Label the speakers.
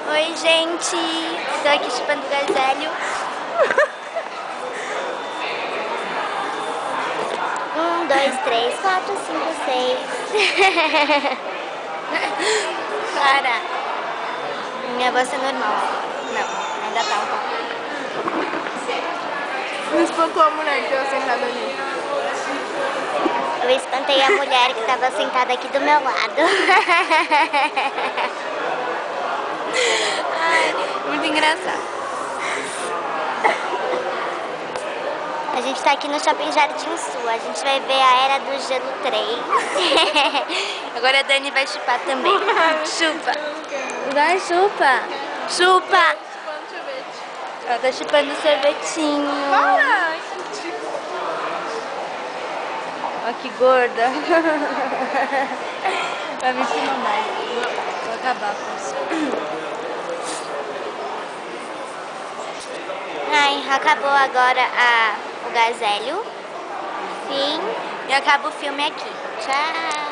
Speaker 1: Oi, gente. Tô aqui chupando o gazelho. 1, 2, 3, 4, 5, 6. Para. Minha voz é normal. Não, ainda tá um pouco.
Speaker 2: Não espantou a mulher que tava sentada ali.
Speaker 1: Eu espantei a mulher que estava sentada aqui do meu lado. Ai, muito engraçado. A gente tá aqui no Shopping Jardim Sul. A gente vai ver a Era do Gelo 3. Agora a Dani vai chupar também. Chupa. Vai, chupa. Chupa. Ela tá chupando sorvetinho.
Speaker 2: Para!
Speaker 1: Olha que gorda. Vai me filmar mais. Vou acabar com isso. Ai, acabou agora o gazelho. Fim. E acaba o filme aqui. Tchau.